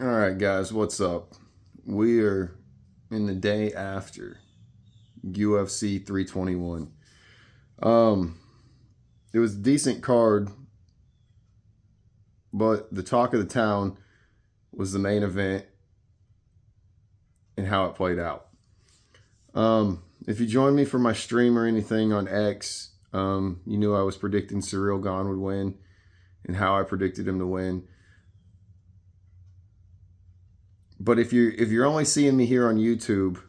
All right, guys, what's up? We are in the day after UFC 321. Um, it was a decent card, but the talk of the town was the main event and how it played out. If you joined me for my stream or anything on X, you knew I was predicting Cyril Gahn would win and how I predicted him to win. But if you're only seeing me here on YouTube,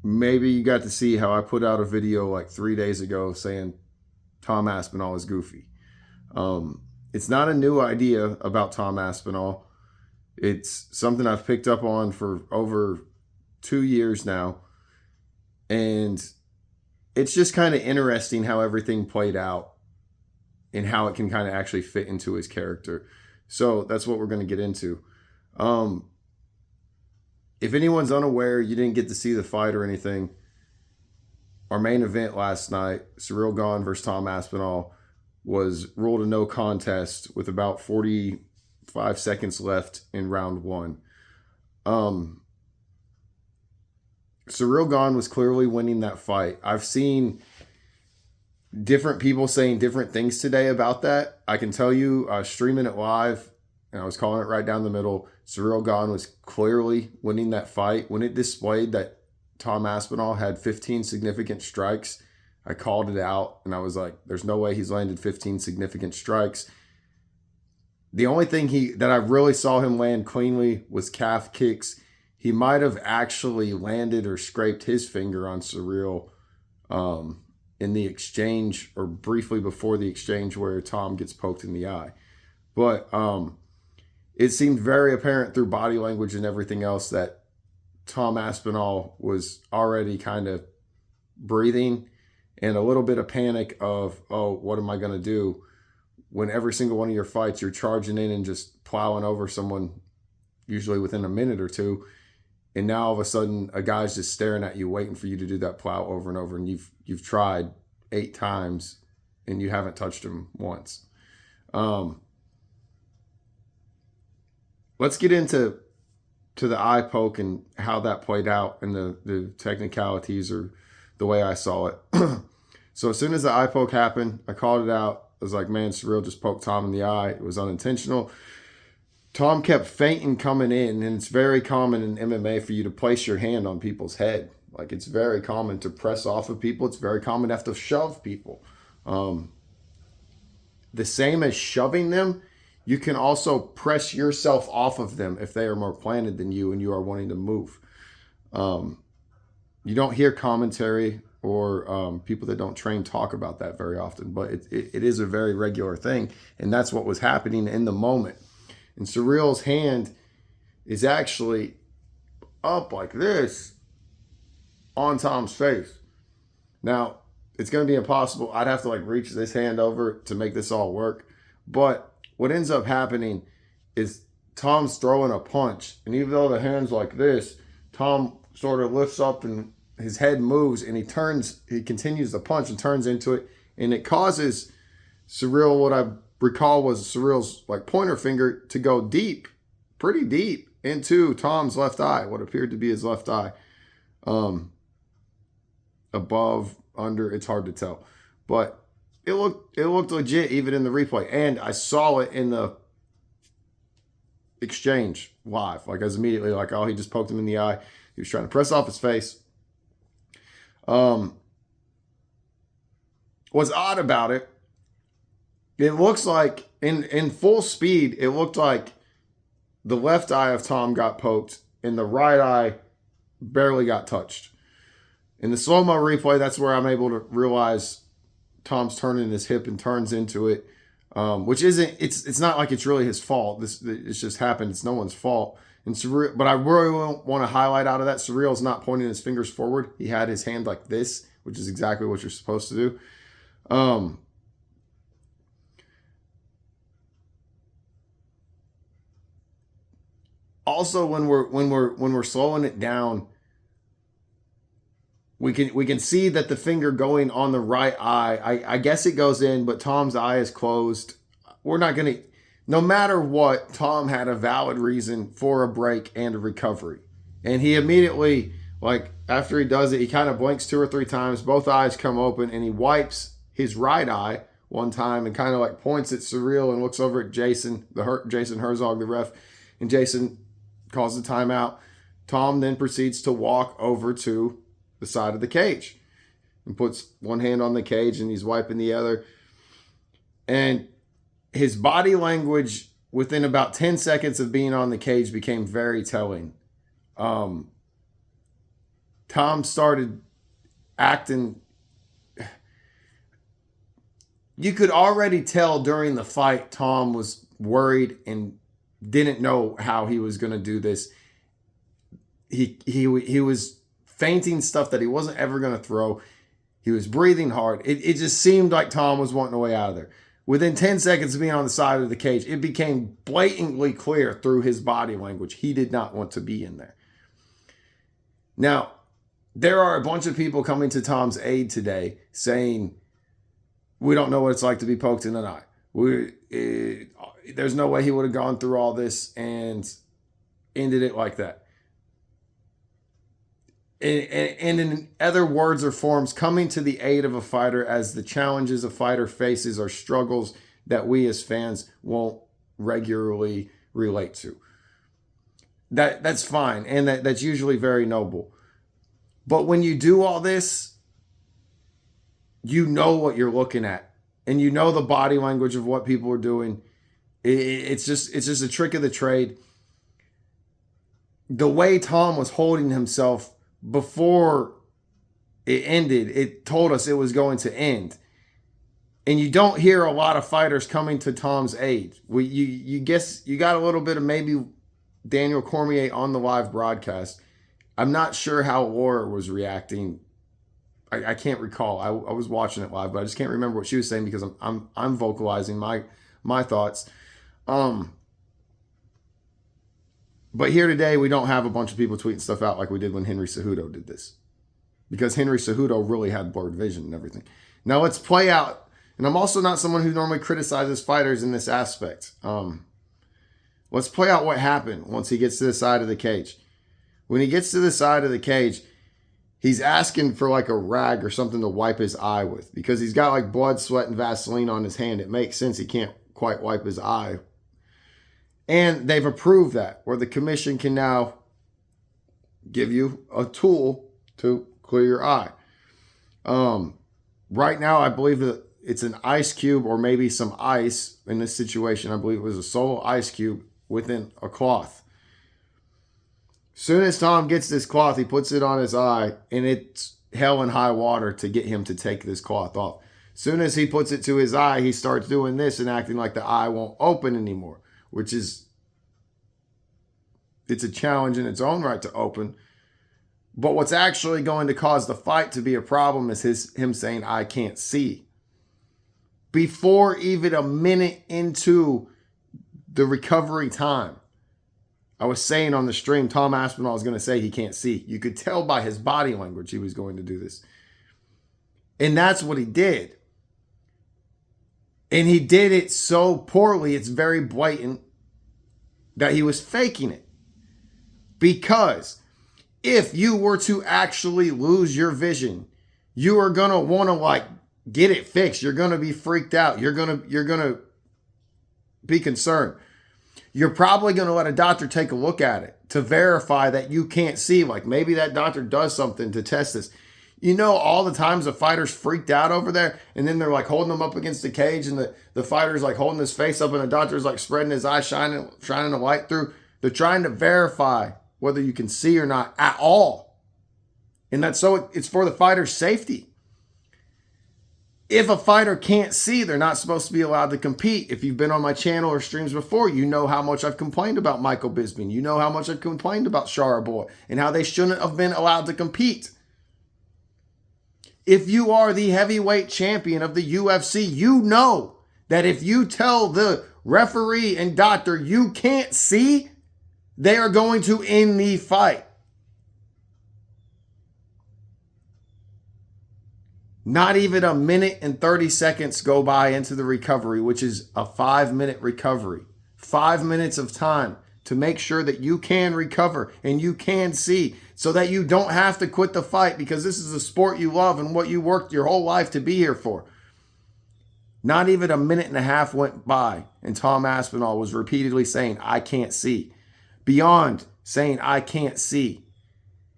maybe you got to see how I put out a video like 3 days ago saying Tom Aspinall is goofy. It's not a new idea about Tom Aspinall. It's something I've picked up on for over 2 years now. And it's just kind of interesting how everything played out and how it can kind of actually fit into his character. So that's what we're going to get into. Um, if anyone's unaware, you didn't get to see the fight or anything. Our main event last night, Cyril Gahn versus Tom Aspinall, was ruled a no contest with about 45 seconds left in round one. Cyril Gahn was clearly winning that fight. I've seen different people saying different things today about that. I can tell you, streaming it live, and I was calling it right down the middle. Cyril Gahn was clearly winning that fight. When it displayed that Tom Aspinall had 15 significant strikes, I called it out, and I was like, there's no way he's landed 15 significant strikes. The only thing that I really saw him land cleanly was calf kicks. He might have actually landed or scraped his finger on Cyril in the exchange or briefly before the exchange where Tom gets poked in the eye. But it seemed very apparent through body language and everything else that Tom Aspinall was already kind of breathing and a little bit of panic of, oh, what am I going to do? When every single one of your fights, you're charging in and just plowing over someone, usually within a minute or two. And now all of a sudden, a guy's just staring at you, waiting for you to do that plow over and over. And you've tried 8 times and you haven't touched him once. Let's get into the eye poke and how that played out and the technicalities or the way I saw it. So as soon as the eye poke happened, I called it out. I was like, man, Cyril just poked Tom in the eye. It was unintentional. Tom kept feinting coming in, and it's very common in MMA for you to place your hand on people's head. Like, it's very common to press off of people. It's very common to have to shove people. The same as shoving them, you can also press yourself off of them if they are more planted than you and you are wanting to move. You don't hear commentary or people that don't train talk about that very often, but it is a very regular thing, and that's what was happening in the moment. And Cyril's hand is actually up like this on Tom's face. Now, it's going to be impossible. I'd have to reach this hand over to make this all work. But what ends up happening is Tom's throwing a punch, and even though the hand's like this, Tom sort of lifts up and his head moves, and he continues the punch and turns into it, and it causes Cyril, what I recall was Cyril's pointer finger, to go deep, pretty deep into Tom's left eye, what appeared to be his left eye. Above, under, it's hard to tell. But it looked legit even in the replay. And I saw it in the exchange live. I was immediately like, oh, he just poked him in the eye. He was trying to press off his face. What's odd about it, it looks like in full speed, it looked like the left eye of Tom got poked and the right eye barely got touched. In the slow-mo replay, that's where I'm able to realize Tom's turning his hip and turns into it, which isn't, it's not like it's really his fault. It's just happened. It's no one's fault. And Cyril, but I really want to highlight out of that, Cyril's not pointing his fingers forward. He had his hand like this, which is exactly what you're supposed to do. Also, when we're slowing it down, we can see that the finger going on the right eye, I guess it goes in, but Tom's eye is closed. We're not gonna no matter what, Tom had a valid reason for a break and a recovery. And he immediately, like after he does it, he kind of blinks 2 or 3 times, both eyes come open, and he wipes his right eye one time and kind of like points at Surreal and looks over at Jason, Jason Herzog, the ref, and Jason calls the timeout. Tom then proceeds to walk over to the side of the cage and puts one hand on the cage and he's wiping the other. And his body language within about 10 seconds of being on the cage became very telling. Tom started acting. You could already tell during the fight Tom was worried and didn't know how he was going to do this. He was feinting stuff that he wasn't ever going to throw. He was breathing hard. It just seemed like Tom was wanting a way out of there. Within 10 seconds of being on the side of the cage, it became blatantly clear through his body language he did not want to be in there. Now, there are a bunch of people coming to Tom's aid today saying, we don't know what it's like to be poked in the eye. There's no way he would have gone through all this and ended it like that. And in other words or forms, coming to the aid of a fighter as the challenges a fighter faces are struggles that we as fans won't regularly relate to. That's fine, and that's usually very noble. But when you do all this, you know what you're looking at, and you know the body language of what people are doing. It's just a trick of the trade. The way Tom was holding himself before it ended, it told us it was going to end. And you don't hear a lot of fighters coming to Tom's aid. You guess you got a little bit of maybe Daniel Cormier on the live broadcast. I'm not sure how Laura was reacting. I can't recall. I was watching it live, but I just can't remember what she was saying because I'm vocalizing my thoughts. But here today, we don't have a bunch of people tweeting stuff out like we did when Henry Cejudo did this. Because Henry Cejudo really had blurred vision and everything. Now let's play out. And I'm also not someone who normally criticizes fighters in this aspect. Let's play out what happened once he gets to the side of the cage. When he gets to the side of the cage, he's asking for like a rag or something to wipe his eye with. Because he's got like blood, sweat, and Vaseline on his hand. It makes sense he can't quite wipe his eye. And they've approved that, where the commission can now give you a tool to clear your eye. Right now, I believe that it's an ice cube or maybe some ice in this situation. I believe it was a solo ice cube within a cloth. Soon as Tom gets this cloth, he puts it on his eye, and it's hell and high water to get him to take this cloth off. Soon as he puts it to his eye, he starts doing this and acting like the eye won't open anymore, which is, it's a challenge in its own right to open. But what's actually going to cause the fight to be a problem is him saying, I can't see. Before even a minute into the recovery time, I was saying on the stream, Tom Aspinall was going to say he can't see. You could tell by his body language he was going to do this. And that's what he did. And he did it so poorly, it's very blatant that he was faking it. Because if you were to actually lose your vision, you are going to want to like get it fixed. You're going to be freaked out. You're going to be concerned. You're probably going to let a doctor take a look at it to verify that you can't see. Like maybe that doctor does something to test this. You know, all the times the fighter's freaked out over there and then they're like holding him up against the cage and the fighter's like holding his face up and the doctor's like spreading his eyes, shining the light through. They're trying to verify whether you can see or not at all. And that's so it's for the fighter's safety. If a fighter can't see, they're not supposed to be allowed to compete. If you've been on my channel or streams before, you know how much I've complained about Michael Bisping. You know how much I've complained about Sharaboy and how they shouldn't have been allowed to compete. If you are the heavyweight champion of the UFC, you know that if you tell the referee and doctor you can't see, they are going to end the fight. Not even a minute and 30 seconds go by into the recovery, which is a 5-minute recovery. 5 minutes of time to make sure that you can recover and you can see, so that you don't have to quit the fight, because this is a sport you love and what you worked your whole life to be here for. Not even a minute and a half went by and Tom Aspinall was repeatedly saying, I can't see. Beyond saying, I can't see.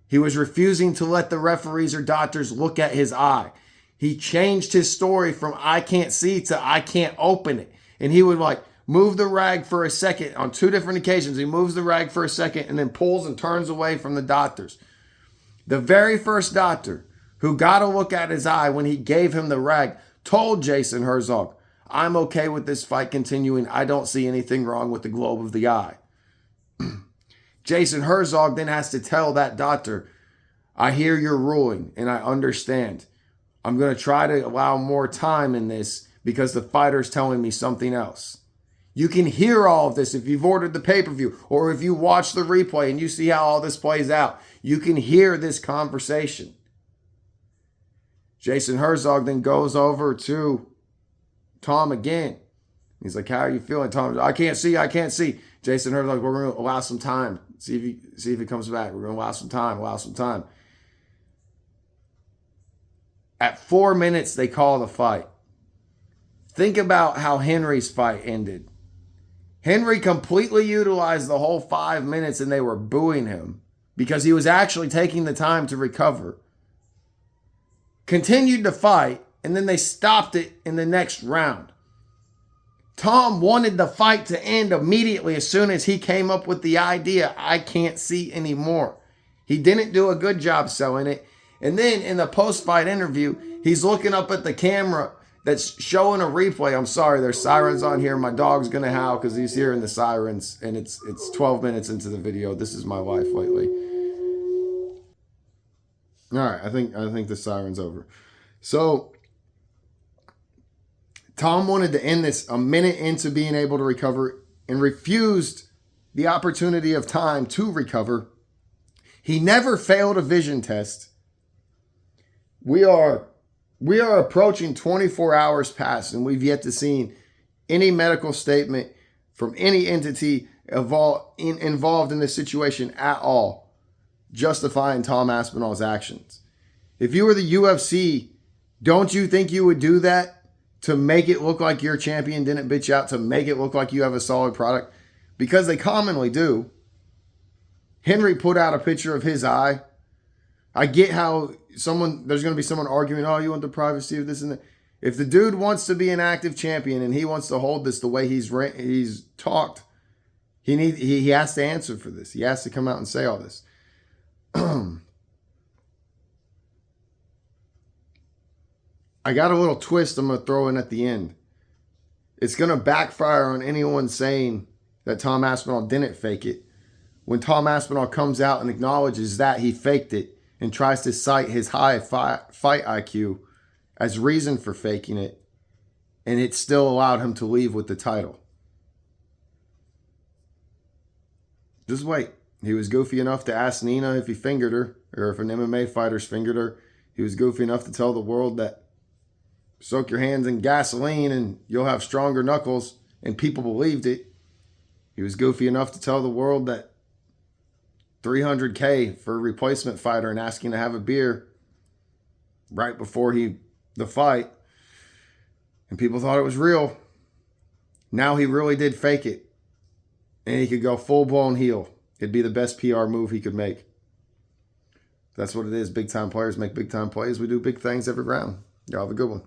He was refusing to let the referees or doctors look at his eye. He changed his story from I can't see to I can't open it. And he would move the rag for a second. On 2 different occasions, he moves the rag for a second and then pulls and turns away from the doctors. The very first doctor who got a look at his eye when he gave him the rag told Jason Herzog, I'm okay with this fight continuing. I don't see anything wrong with the globe of the eye. Jason Herzog then has to tell that doctor, I hear your ruling and I understand. I'm going to try to allow more time in this because the fighter's telling me something else. You can hear all of this if you've ordered the pay-per-view or if you watch the replay and you see how all this plays out. You can hear this conversation. Jason Herzog then goes over to Tom again. He's like, how are you feeling, Tom? I can't see. Jason Herzog, we're going to allow some time. See if he comes back. We're going to allow some time. At 4 minutes, they call the fight. Think about how Henry's fight ended. Henry completely utilized the whole 5 minutes and they were booing him because he was actually taking the time to recover. Continued to fight, and then they stopped it in the next round. Tom wanted the fight to end immediately as soon as he came up with the idea, I can't see anymore. He didn't do a good job selling it. And then in the post-fight interview, he's looking up at the camera that's showing a replay. I'm sorry, there's sirens on here. My dog's going to howl because he's hearing the sirens, and it's 12 minutes into the video. This is my life lately. All right, I think the siren's over. So Tom wanted to end this a minute into being able to recover and refused the opportunity of time to recover. He never failed a vision test. We are approaching 24 hours past, and we've yet to see any medical statement from any entity involved in this situation at all justifying Tom Aspinall's actions. If you were the UFC, don't you think you would do that to make it look like your champion didn't bitch out, to make it look like you have a solid product? Because they commonly do. Henry put out a picture of his eye. I get how there's going to be someone arguing, oh, you want the privacy of this and that. If the dude wants to be an active champion and he wants to hold this the way he's talked, he has to answer for this. He has to come out and say all this. I got a little twist I'm going to throw in at the end. It's going to backfire on anyone saying that Tom Aspinall didn't fake it. When Tom Aspinall comes out and acknowledges that he faked it and tries to cite his high fight IQ as reason for faking it, and it still allowed him to leave with the title. Just wait. He was goofy enough to ask Nina if he fingered her, or if an MMA fighter's fingered her. He was goofy enough to tell the world that soak your hands in gasoline and you'll have stronger knuckles, and people believed it. He was goofy enough to tell the world that $300K for a replacement fighter and asking to have a beer right before the fight, and people thought it was real. Now he really did fake it, and he could go full-blown heel. It'd be the best PR move he could make. That's what it is. Big-time players make big-time plays. We do big things every round. Y'all have a good one.